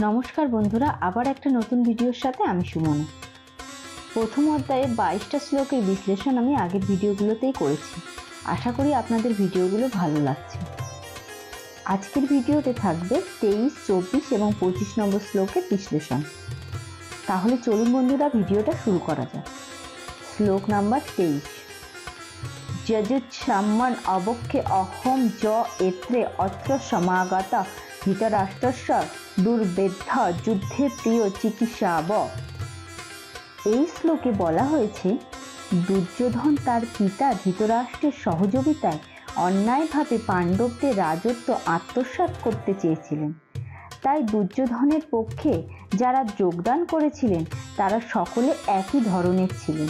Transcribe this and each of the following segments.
নমস্কার বন্ধুরা, আবার একটা নতুন ভিডিওর সাথে আমি সুমনা। প্রথম অধ্যায়ে 22টা শ্লোকের বিশ্লেষণ আমি আগের ভিডিওগুলোতেই করেছি। আশা করি আপনাদের ভিডিওগুলো ভালো লাগছে। আজকের ভিডিওতে থাকবে 23, 24 এবং 25 নম্বর শ্লোকের বিশ্লেষণ। তাহলে চলুন বন্ধুরা, ভিডিওটা শুরু করা যাক। শ্লোক নাম্বার 23। যজুচ্ছাম্মন অবক্ষে অহম য এত্রে অত্র সমাগত ধৃতরাষ্ট্রস্য দুর্বেদ্ধ যুদ্ধে প্রিয় চিকিৎসাব। এই শ্লোকে বলা হয়েছে, দুর্যোধন তার পিতা ধৃতরাষ্ট্রের সহযোগিতায় অন্যায়ভাবে পাণ্ডবদের রাজত্ব আত্মসাৎ করতে চেয়েছিলেন। তাই দুর্যোধনের পক্ষে যারা যোগদান করেছিলেন তারা সকলে একই ধরনের ছিলেন।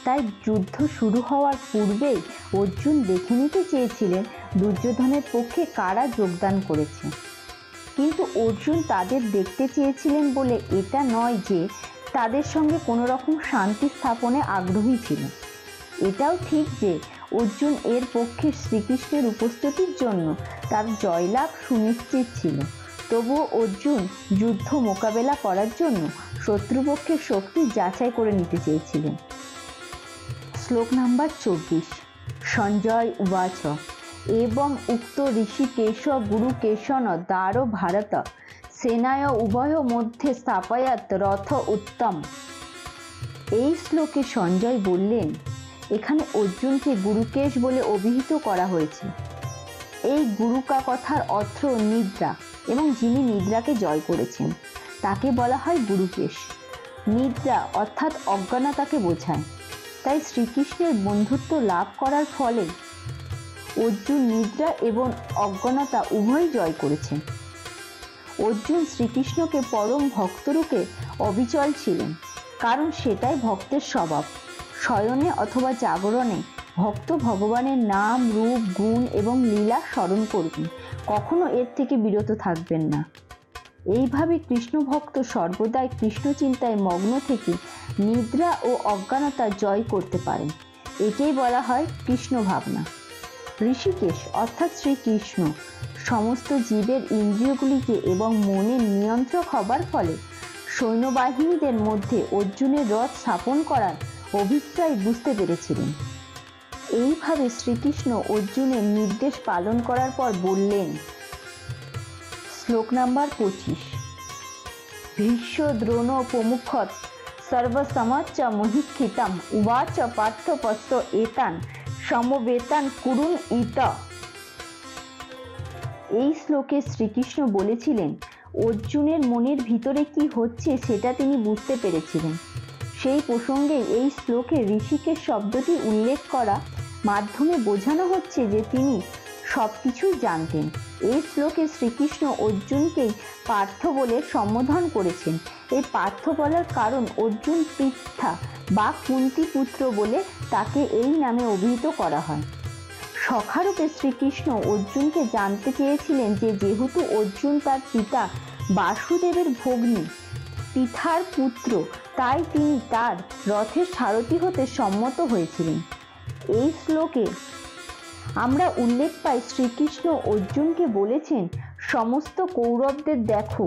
তাই যুদ্ধ শুরু হওয়ার পূর্বেই অর্জুন দেখে নিতে চেয়েছিলেন দুর্যোধনের পক্ষে কারা যোগদান করেছে। কিন্তু অর্জুন তাদের দেখতে চেয়েছিলেন বলে এটা নয় যে তাদের সঙ্গে কোনো রকম শান্তি স্থাপনে আগ্রহী ছিলেন। এটাও ঠিক যে অর্জুন এর পক্ষে শ্রীকৃষ্ণের উপস্থিতির জন্য তার জয়লাভ সুনিশ্চিত ছিল। তবুও অর্জুন যুদ্ধ মোকাবেলা করার জন্য শত্রুপক্ষের শক্তি যাচাই করে নিতে চেয়েছিলেন। শ্লোক নাম্বার 24। সঞ্জয় উবাচ এবং উক্ত ঋষিকেশ গুরুকেশন দ্বারো ভারত সেনায় উভয় মধ্যে স্থাপয়াত রথ উত্তম। এই শ্লোকে সঞ্জয় বললেন, এখানে অর্জুনকে গুরুকেশ বলে অভিহিত করা হয়েছে। এই গুরুকা কথার অর্থ নিদ্রা, এবং যিনি নিদ্রাকে জয় করেছেন তাকে বলা হয় গুরুকেশ। নিদ্রা অর্থাৎ অজ্ঞানতাকে বোঝায়। তাই শ্রীকৃষ্ণের বন্ধুত্ব লাভ করার ফলে অর্জুন নিদ্রা এবং অজ্ঞানতা উভয়ই জয় করেছেন। অর্জুন শ্রীকৃষ্ণকে পরম ভক্তরূপে অবিচল ছিলেন, কারণ সেটাই ভক্তের স্বভাব। শয়নে অথবা জাগরণে ভক্ত ভগবানের নাম, রূপ, গুণ এবং লীলা স্মরণ করবেন, কখনো এর থেকে বিরত থাকবেন না। এইভাবে কৃষ্ণ ভক্ত সর্বদাই কৃষ্ণ চিন্তায় মগ্ন থেকে নিদ্রা ও অজ্ঞানতা জয় করতে পারেন। একেই বলা হয় কৃষ্ণ ভাবনা। ঋষিকেশ অর্থাৎ শ্রীকৃষ্ণ সমস্ত জীবের ইন্দ্রিয়গুলিকে এবং মনের নিয়ন্ত্রক হবার ফলে সৈন্যবাহিনীদের মধ্যে অর্জুনের রথ স্থাপন করার অভিপ্রায় বুঝতে পেরেছিলেন। এইভাবে শ্রীকৃষ্ণ অর্জুনের নির্দেশ পালন করার পর বললেন। শ্লোক নাম্বার 25। ভীষ্ম দ্রোণ প্রমুখত সর্বসমচ্চ মহিক্ষিতম উবাচ পার্থ পশ্য এতান সমবেতান কুরুন ইত। এই শ্লোকে শ্রীকৃষ্ণ বলেছিলেন, অর্জুনের মনের ভিতরে কি হচ্ছে সেটা তিনি বুঝতে পেরেছিলেন। সেই প্রসঙ্গে এই শ্লোকে ঋষিকেশ শব্দটি উল্লেখ করা মাধ্যমে বোঝানো হচ্ছে যে তিনি সবকিছুই জানতেন। এই শ্লোকে শ্রীকৃষ্ণ অর্জুনকেই পার্থ বলে সম্বোধন করেছেন। এই পার্থ বলার কারণ অর্জুন পৃথা বা কুন্তী পুত্র বলে তাকে এই নামে অভিহিত করা হয়। সখারূপে শ্রীকৃষ্ণ অর্জুনকে জানতে চেয়েছিলেন যে যেহেতু অর্জুন তার পিতা বাসুদেবের ভগ্নী পৃথার পুত্র, তাই তিনি তার রথের সারথি হতে সম্মত হয়েছিলেন। এই শ্লোকে আমরা উল্লেখ পাই শ্রীকৃষ্ণ অর্জুনকে বলেছেন, সমস্ত কৌরবদের দেখো।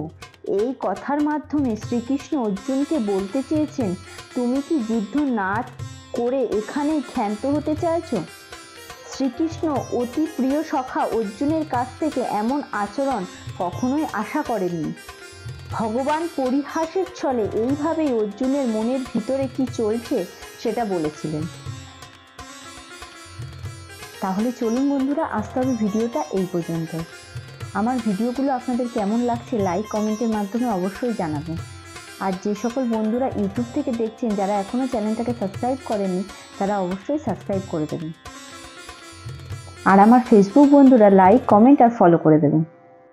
এই কথার মাধ্যমে শ্রীকৃষ্ণ অর্জুনকে বলতে চেয়েছেন, তুমি কি যুদ্ধ না করে এখানেই ক্ষান্ত হতে চাইছো? শ্রীকৃষ্ণ অতি প্রিয় সখা অর্জুনের কাছ থেকে এমন আচরণ কখনোই আশা করেননি। ভগবান পরিহাসের ছলে এইভাবেই অর্জুনের মনের ভিতরে কি চলছে সেটা বলেছিলেন। তাহলে চলুন বন্ধুরা, আজকে হবে ভিডিওটা এই পর্যন্ত। আমার ভিডিওগুলো আপনাদের কেমন লাগছে লাইক কমেন্টের মাধ্যমে অবশ্যই জানাবেন। আর যে সকল বন্ধুরা ইউটিউব থেকে দেখছেন, যারা এখনও চ্যানেলটাকে সাবস্ক্রাইব করেননি, তারা অবশ্যই সাবস্ক্রাইব করে দেবেন। আর আমার ফেসবুক বন্ধুরা লাইক কমেন্ট আর ফলো করে দেবেন।